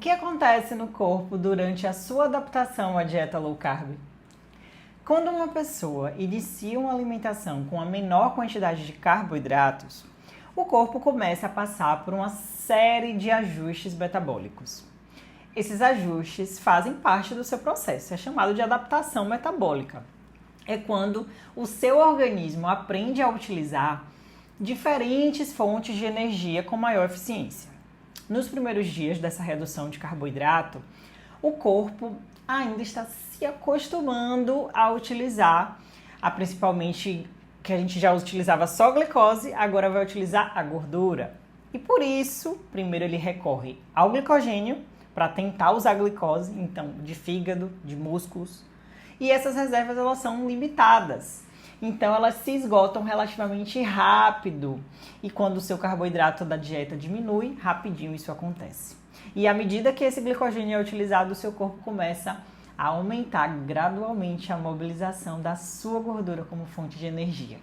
que acontece no corpo durante a sua adaptação à dieta low carb? Quando uma pessoa inicia uma alimentação com a menor quantidade de carboidratos, o corpo começa a passar por uma série de ajustes metabólicos. Esses ajustes fazem parte do seu processo, é chamado de adaptação metabólica. É quando o seu organismo aprende a utilizar diferentes fontes de energia com maior eficiência. Nos primeiros dias dessa redução de carboidrato, o corpo ainda está se acostumando a utilizar, principalmente que a gente já utilizava só glicose, agora vai utilizar a gordura. E por isso, primeiro ele recorre ao glicogênio para tentar usar glicose, então de fígado, de músculos. E essas reservas elas são limitadas. Então elas se esgotam relativamente rápido. E quando o seu carboidrato da dieta diminui, rapidinho isso acontece. E à medida que esse glicogênio é utilizado, o seu corpo começa a aumentar gradualmente a mobilização da sua gordura como fonte de energia.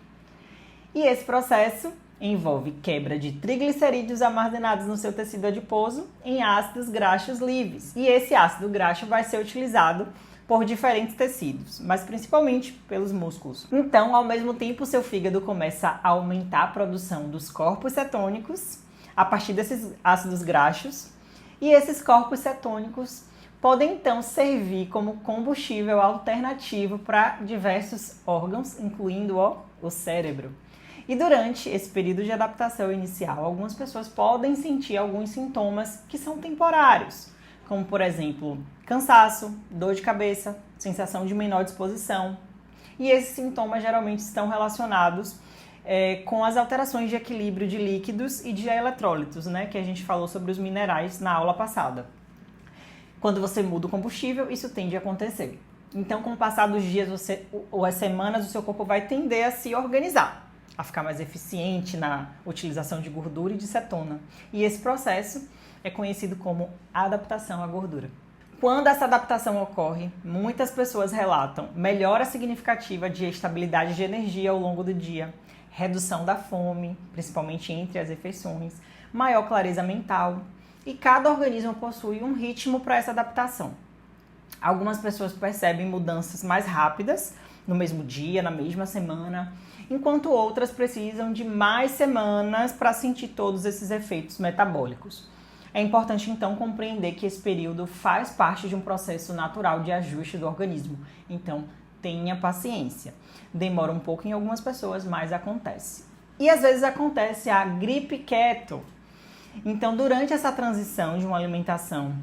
E esse processo envolve quebra de triglicerídeos armazenados no seu tecido adiposo em ácidos graxos livres. E esse ácido graxo vai ser utilizado por diferentes tecidos, mas principalmente pelos músculos. Então, ao mesmo tempo, o seu fígado começa a aumentar a produção dos corpos cetônicos a partir desses ácidos graxos, e esses corpos cetônicos podem então servir como combustível alternativo para diversos órgãos, incluindo o cérebro. E durante esse período de adaptação inicial, algumas pessoas podem sentir alguns sintomas que são temporários, como, por exemplo, cansaço, dor de cabeça, sensação de menor disposição. E esses sintomas geralmente estão relacionados com as alterações de equilíbrio de líquidos e de eletrólitos, né, que a gente falou sobre os minerais na aula passada. Quando você muda o combustível, isso tende a acontecer. Então, com o passar dos dias ou as semanas, o seu corpo vai tender a se organizar, a ficar mais eficiente na utilização de gordura e de cetona. E esse processo é conhecido como adaptação à gordura. Quando essa adaptação ocorre, muitas pessoas relatam melhora significativa de estabilidade de energia ao longo do dia, redução da fome, principalmente entre as refeições, maior clareza mental, e cada organismo possui um ritmo para essa adaptação. Algumas pessoas percebem mudanças mais rápidas no mesmo dia, na mesma semana, enquanto outras precisam de mais semanas para sentir todos esses efeitos metabólicos. É importante, então, compreender que esse período faz parte de um processo natural de ajuste do organismo. Então, tenha paciência. Demora um pouco em algumas pessoas, mas acontece. E às vezes acontece a gripe keto. Então, durante essa transição de uma alimentação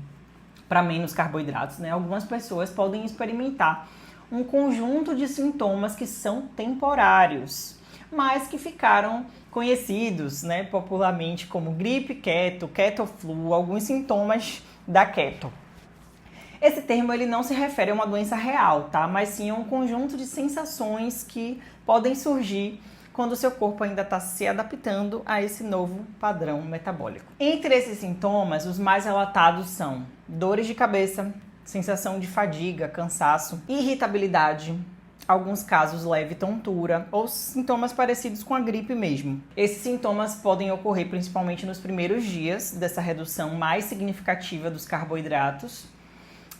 para menos carboidratos, né, algumas pessoas podem experimentar um conjunto de sintomas que são temporários, mas que ficaram conhecidos, né, popularmente como gripe keto, keto-flu, alguns sintomas da keto. Esse termo ele não se refere a uma doença real, tá? Mas sim a um conjunto de sensações que podem surgir quando o seu corpo ainda está se adaptando a esse novo padrão metabólico. Entre esses sintomas, os mais relatados são dores de cabeça, sensação de fadiga, cansaço, irritabilidade, alguns casos leve tontura ou sintomas parecidos com a gripe mesmo. Esses sintomas podem ocorrer principalmente nos primeiros dias dessa redução mais significativa dos carboidratos.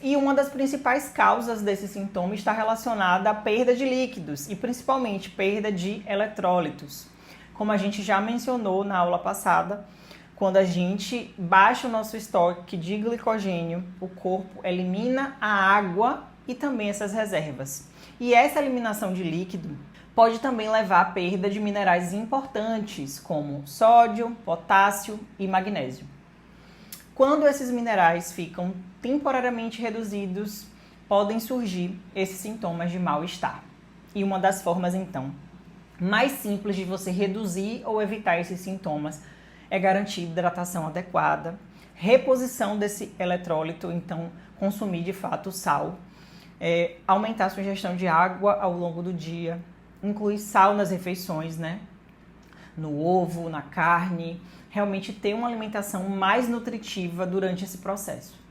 E uma das principais causas desse sintoma está relacionada à perda de líquidos e principalmente perda de eletrólitos. Como a gente já mencionou na aula passada, quando a gente baixa o nosso estoque de glicogênio, o corpo elimina a água e também essas reservas. E essa eliminação de líquido pode também levar à perda de minerais importantes, como sódio, potássio e magnésio. Quando esses minerais ficam temporariamente reduzidos, podem surgir esses sintomas de mal-estar. E uma das formas, então, mais simples de você reduzir ou evitar esses sintomas é garantir hidratação adequada, reposição desse eletrólito, então consumir de fato sal, aumentar a sua ingestão de água ao longo do dia, incluir sal nas refeições, né? No ovo, na carne, realmente ter uma alimentação mais nutritiva durante esse processo.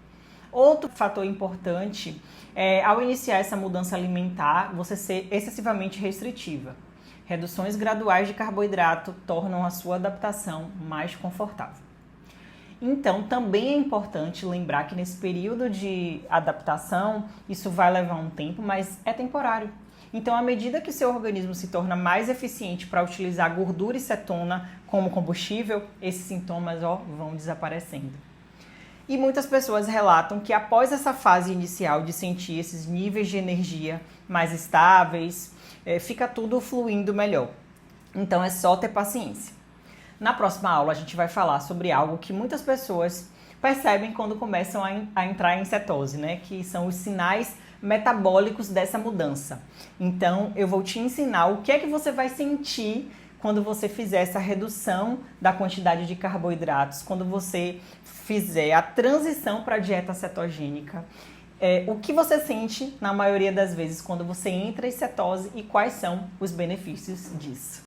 Outro fator importante é, ao iniciar essa mudança alimentar, você ser excessivamente restritiva. Reduções graduais de carboidrato tornam a sua adaptação mais confortável. Então, também é importante lembrar que nesse período de adaptação, isso vai levar um tempo, mas é temporário. Então, à medida que seu organismo se torna mais eficiente para utilizar gordura e cetona como combustível, esses sintomas vão desaparecendo. E muitas pessoas relatam que após essa fase inicial de sentir esses níveis de energia mais estáveis, fica tudo fluindo melhor. Então é só ter paciência. Na próxima aula a gente vai falar sobre algo que muitas pessoas percebem quando começam a entrar em cetose, né? Que são os sinais metabólicos dessa mudança. Então eu vou te ensinar o que é que você vai sentir quando você fizer essa redução da quantidade de carboidratos, quando você fizer a transição para a dieta cetogênica. O que você sente na maioria das vezes quando você entra em cetose e quais são os benefícios disso.